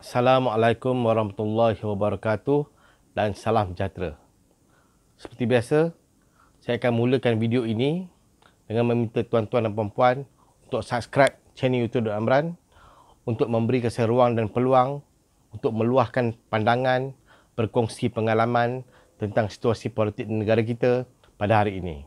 Assalamualaikum warahmatullahi wabarakatuh dan salam sejahtera. Seperti biasa, saya akan mulakan video ini dengan meminta tuan-tuan dan puan-puan untuk subscribe channel YouTube Dr. Amran untuk memberi saya ruang dan peluang untuk meluahkan pandangan, berkongsi pengalaman tentang situasi politik di negara kita pada hari ini.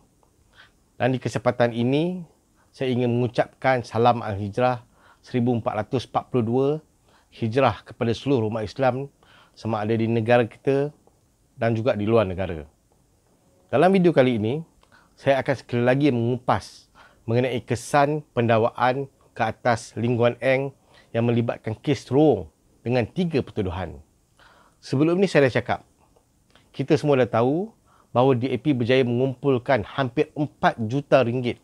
Dan di kesempatan ini, saya ingin mengucapkan salam Al-Hijrah 1442 hijrah kepada seluruh umat Islam sama ada di negara kita dan juga di luar negara. Dalam video kali ini, saya akan sekali lagi mengupas mengenai kesan pendakwaan ke atas Lim Guan Eng yang melibatkan kes terong dengan 3 pertuduhan. Sebelum ini saya dah cakap, kita semua dah tahu bahawa DAP berjaya mengumpulkan hampir 4 juta ringgit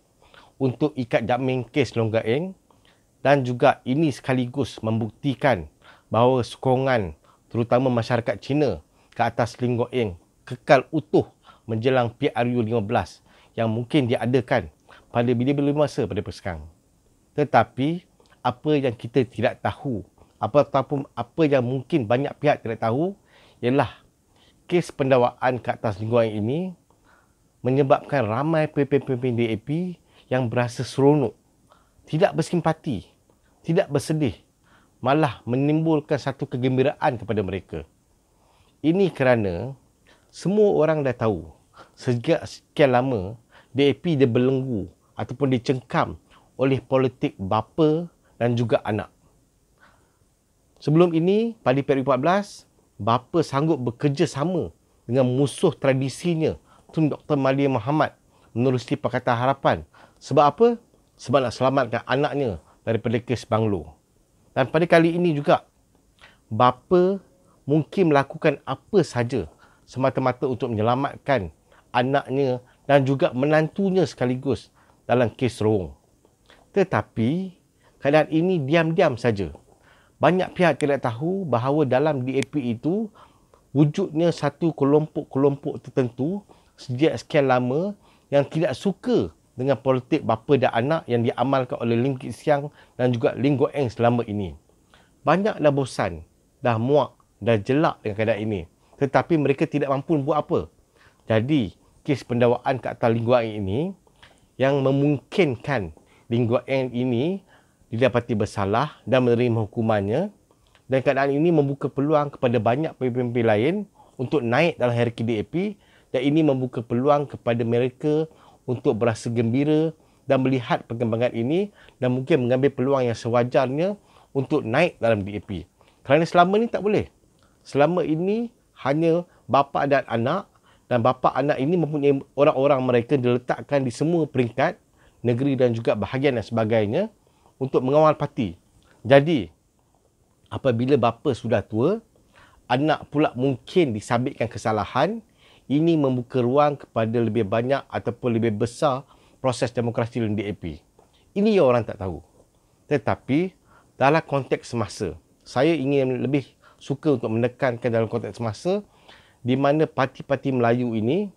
untuk ikat jamin kes Lim Guan Eng. Dan juga ini sekaligus membuktikan bahawa sokongan terutama masyarakat Cina ke atas Lim Guan Eng kekal utuh menjelang PRU 15 yang mungkin diadakan pada bila-bila masa pada sekarang. Tetapi apa yang kita tidak tahu ataupun apa yang mungkin banyak pihak tidak tahu ialah kes pendakwaan ke atas Lim Guan Eng ini menyebabkan ramai pemimpin DAP yang berasa seronok, tidak bersimpati, tidak bersedih, malah menimbulkan satu kegembiraan kepada mereka. Ini kerana semua orang dah tahu sejak sekian lama DAP dia belenggu ataupun dicengkam oleh politik bapa dan juga anak. Sebelum ini, pada PRU 14, bapa sanggup bekerjasama dengan musuh tradisinya, Tun Dr. Mahathir Mohamad menerusi Pakatan Harapan. Sebab apa? Sebab nak selamatkan anaknya daripada kes Banglo. Dan pada kali ini juga, bapa mungkin melakukan apa saja semata-mata untuk menyelamatkan anaknya dan juga menantunya sekaligus dalam kes terong. Tetapi, keadaan ini diam-diam saja. Banyak pihak tidak tahu bahawa dalam DAP itu wujudnya satu kelompok-kelompok tertentu sejak sekian lama yang tidak suka dengan politik bapa dan anak yang diamalkan oleh Lim Kit Siang dan juga Lim Guan Eng selama ini. Banyak dah bosan, dah muak, dah jelak dengan keadaan ini. Tetapi mereka tidak mampu buat apa. Jadi, kes pendakwaan ke atas Lim Guan Eng ini yang memungkinkan Lim Guan Eng ini didapati bersalah dan menerima hukumannya, dan keadaan ini membuka peluang kepada banyak pemimpin lain untuk naik dalam hierarki DAP, dan ini membuka peluang kepada mereka untuk berasa gembira dan melihat perkembangan ini dan mungkin mengambil peluang yang sewajarnya untuk naik dalam DAP. Kerana selama ini tak boleh. Selama ini hanya bapa dan anak, dan bapa anak ini mempunyai orang-orang mereka diletakkan di semua peringkat negeri dan juga bahagian dan sebagainya untuk mengawal parti. Jadi, apabila bapa sudah tua, anak pula mungkin disabitkan kesalahan. Ini membuka ruang kepada lebih banyak ataupun lebih besar proses demokrasi dalam DAP. Ini yang orang tak tahu. Tetapi dalam konteks semasa, saya ingin lebih suka untuk menekankan dalam konteks semasa di mana parti-parti Melayu ini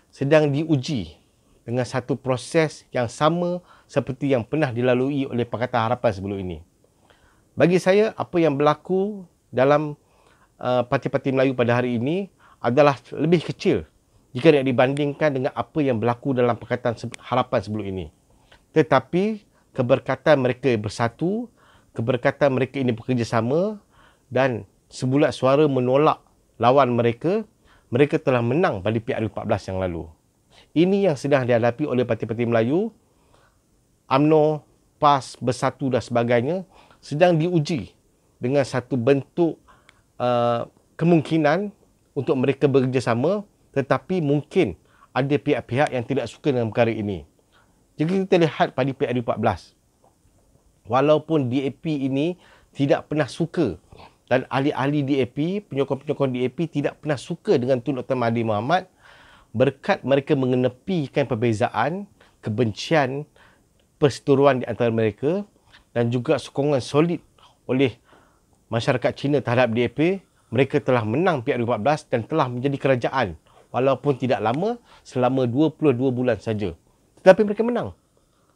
sedang diuji dengan satu proses yang sama seperti yang pernah dilalui oleh Pakatan Harapan sebelum ini. Bagi saya, apa yang berlaku dalam parti-parti Melayu pada hari ini adalah lebih kecil jika dibandingkan dengan apa yang berlaku dalam Pakatan Harapan sebelum ini. Tetapi keberkatan mereka bersatu, keberkatan mereka ini bekerjasama dan sebulat suara menolak lawan mereka, mereka telah menang pada PRU 14 yang lalu. Ini yang sedang dihadapi oleh parti-parti Melayu, UMNO, PAS, Bersatu dan sebagainya sedang diuji dengan satu bentuk kemungkinan untuk mereka bekerjasama, tetapi mungkin ada pihak-pihak yang tidak suka dengan perkara ini. Jika kita lihat pada PRU 14, walaupun DAP ini tidak pernah suka dan ahli-ahli DAP, penyokong-penyokong DAP tidak pernah suka dengan Tun Dr. Mahathir Mohamad, berkat mereka mengenepikan perbezaan, kebencian, perseteruan di antara mereka dan juga sokongan solid oleh masyarakat Cina terhadap DAP, mereka telah menang PRU 14 dan telah menjadi kerajaan walaupun tidak lama, selama 22 bulan saja. Tetapi mereka menang.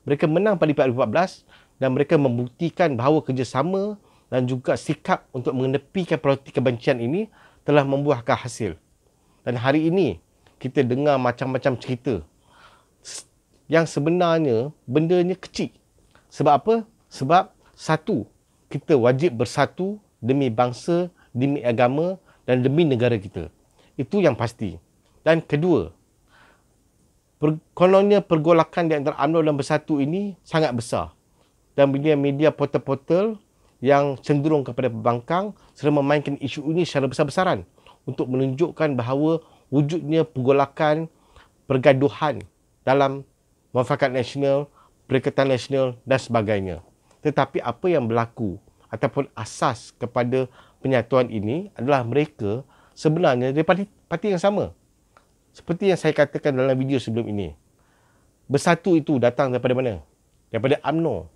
Mereka menang pada PRU 14 dan mereka membuktikan bahawa kerjasama dan juga sikap untuk mengenepikan politik kebencian ini telah membuahkan hasil. Dan hari ini kita dengar macam-macam cerita yang sebenarnya bendanya kecil. Sebab apa? Sebab satu, kita wajib bersatu demi bangsa, demi agama dan demi negara kita. Itu yang pasti. Dan kedua, kononnya pergolakan di antara UMNO dan Bersatu ini sangat besar. Dan media-media portal-portal yang cenderung kepada pembangkang serta memainkan isu ini secara besar-besaran untuk menunjukkan bahawa wujudnya pergolakan, pergaduhan dalam Muafakat Nasional, Perikatan Nasional dan sebagainya. Tetapi apa yang berlaku ataupun asas kepada penyatuan ini adalah mereka sebenarnya daripada parti yang sama. Seperti yang saya katakan dalam video sebelum ini. Bersatu itu datang daripada mana? Daripada UMNO.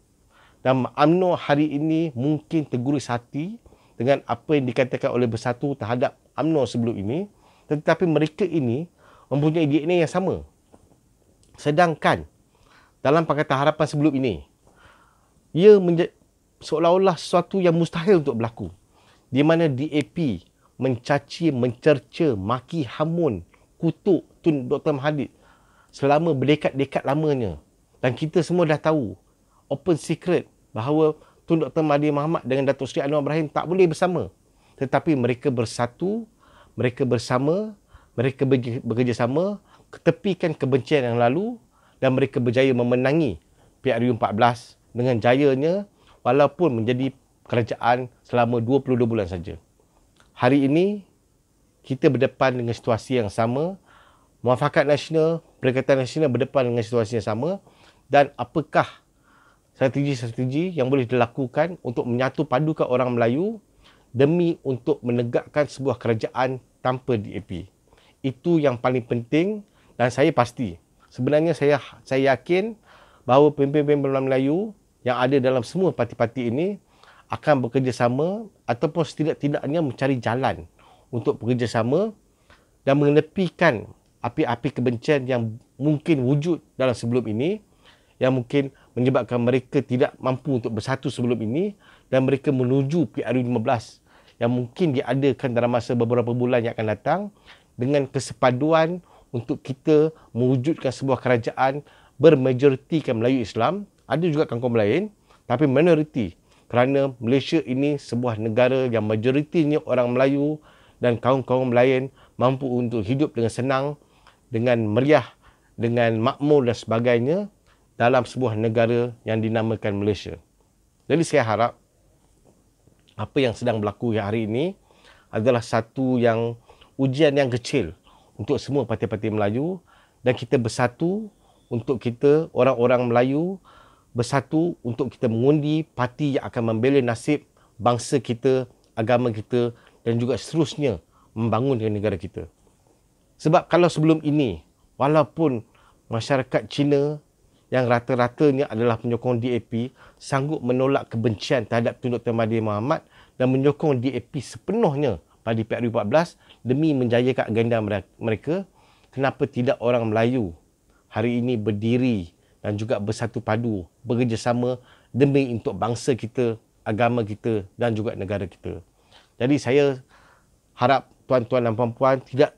Dan UMNO hari ini mungkin terguris hati dengan apa yang dikatakan oleh Bersatu terhadap UMNO sebelum ini. Tetapi mereka ini mempunyai DNA yang sama. Sedangkan dalam Pakatan Harapan sebelum ini, ia seolah-olah sesuatu yang mustahil untuk berlaku. Di mana DAP mencaci, mencerca, maki, hamun, kutuk Tun Dr. Mahathir selama berdekad-dekad lamanya. Dan kita semua dah tahu, open secret, bahawa Tun Dr. Mahathir Mohamad dengan Datuk Seri Anwar Ibrahim tak boleh bersama. Tetapi mereka bersatu, mereka bersama, mereka bekerjasama, ketepikan kebencian yang lalu dan mereka berjaya memenangi PRU14 dengan jayanya walaupun menjadi kerajaan selama 22 bulan saja. Hari ini, kita berdepan dengan situasi yang sama. Muafakat Nasional, Perikatan Nasional berdepan dengan situasi yang sama. Dan apakah strategi-strategi yang boleh dilakukan untuk menyatu padukan orang Melayu demi untuk menegakkan sebuah kerajaan tanpa DAP. Itu yang paling penting dan saya pasti. Sebenarnya saya yakin bahawa pemimpin-pemimpin Melayu yang ada dalam semua parti-parti ini akan bekerjasama ataupun setidak-tidaknya mencari jalan untuk bekerjasama dan menepikan api-api kebencian yang mungkin wujud dalam sebelum ini, yang mungkin menyebabkan mereka tidak mampu untuk bersatu sebelum ini dan mereka menuju PRU15 yang mungkin diadakan dalam masa beberapa bulan yang akan datang dengan kesepaduan untuk kita mewujudkan sebuah kerajaan bermajoritikan Melayu Islam. Ada juga kaum lain, tapi minoriti. Kerana Malaysia ini sebuah negara yang majoritinya orang Melayu dan kaum-kaum lain mampu untuk hidup dengan senang, dengan meriah, dengan makmur dan sebagainya dalam sebuah negara yang dinamakan Malaysia. Jadi saya harap apa yang sedang berlaku hari ini adalah satu yang ujian yang kecil untuk semua parti-parti Melayu dan kita bersatu untuk kita orang-orang Melayu bersatu untuk kita mengundi parti yang akan membela nasib bangsa kita, agama kita dan juga seterusnya membangun negara kita. Sebab kalau sebelum ini, walaupun masyarakat Cina yang rata-ratanya adalah penyokong DAP sanggup menolak kebencian terhadap Tun Dr. Mahathir Mohamad dan menyokong DAP sepenuhnya pada PRU14 demi menjayakan agenda mereka, kenapa tidak orang Melayu hari ini berdiri dan juga bersatu padu, bekerjasama demi untuk bangsa kita, agama kita dan juga negara kita. Jadi saya harap tuan-tuan dan puan-puan tidak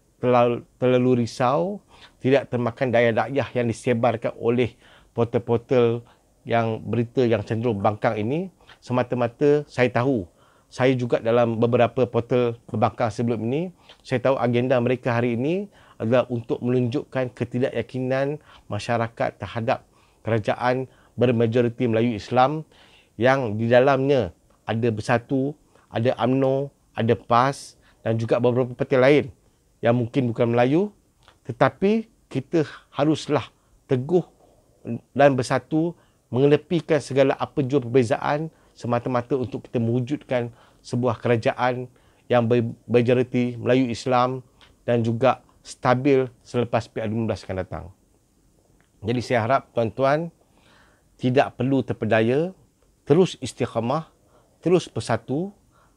terlalu risau, tidak termakan daya-daya yang disebarkan oleh portal-portal yang berita yang cenderung bangkang ini. Semata-mata saya tahu, saya juga dalam beberapa portal pembangkang sebelum ini, saya tahu agenda mereka hari ini adalah untuk menunjukkan ketidakyakinan masyarakat terhadap kerajaan bermajoriti Melayu Islam yang di dalamnya ada Bersatu, ada UMNO, ada PAS dan juga beberapa parti lain yang mungkin bukan Melayu, tetapi kita haruslah teguh dan bersatu mengenepikan segala apa jua perbezaan semata-mata untuk kita mewujudkan sebuah kerajaan yang bermajoriti Melayu Islam dan juga stabil selepas PRU15 akan datang. Jadi saya harap tuan-tuan tidak perlu terpedaya, terus istiqamah, terus bersatu,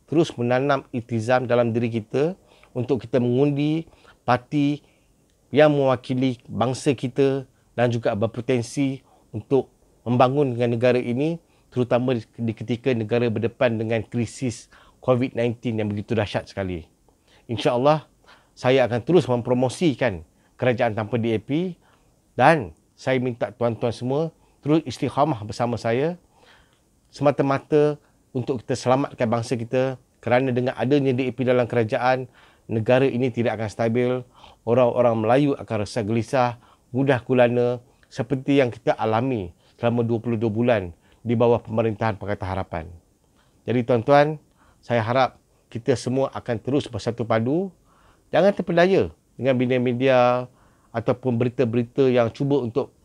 terus menanam iltizam dalam diri kita untuk kita mengundi parti yang mewakili bangsa kita dan juga berpotensi untuk membangun negara ini terutama di ketika negara berdepan dengan krisis COVID-19 yang begitu dahsyat sekali. InsyaAllah, saya akan terus mempromosikan kerajaan tanpa DAP dan saya minta tuan-tuan semua terus istiqamah bersama saya semata-mata untuk kita selamatkan bangsa kita, kerana dengan adanya DAP dalam kerajaan, negara ini tidak akan stabil, orang-orang Melayu akan rasa gelisah, mudah gulana seperti yang kita alami selama 22 bulan di bawah pemerintahan Pakatan Harapan. Jadi tuan-tuan, saya harap kita semua akan terus bersatu padu. Jangan terpedaya dengan media-media ataupun berita-berita yang cuba untuk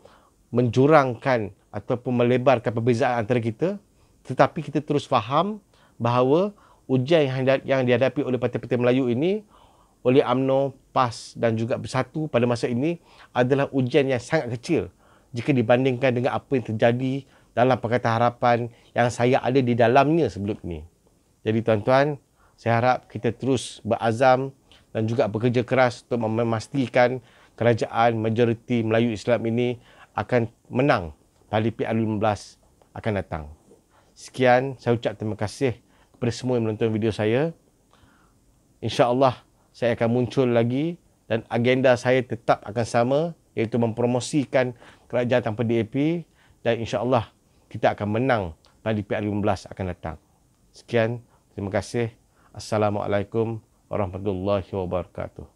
menjurangkan ataupun melebarkan perbezaan antara kita. Tetapi kita terus faham bahawa ujian yang dihadapi oleh Parti-Parti Melayu ini, oleh UMNO, PAS dan juga Bersatu pada masa ini adalah ujian yang sangat kecil jika dibandingkan dengan apa yang terjadi dalam Pakatan Harapan yang saya ada di dalamnya sebelum ini. Jadi tuan-tuan, saya harap kita terus berazam dan juga bekerja keras untuk memastikan kerajaan majoriti Melayu Islam ini akan menang pada PRU15 akan datang. Sekian, saya ucap terima kasih kepada semua yang menonton video saya. InsyaAllah, saya akan muncul lagi dan agenda saya tetap akan sama, iaitu mempromosikan kerajaan tanpa DAP dan insyaAllah kita akan menang pada PRU15 akan datang. Sekian, terima kasih. Assalamualaikum warahmatullahi wabarakatuh.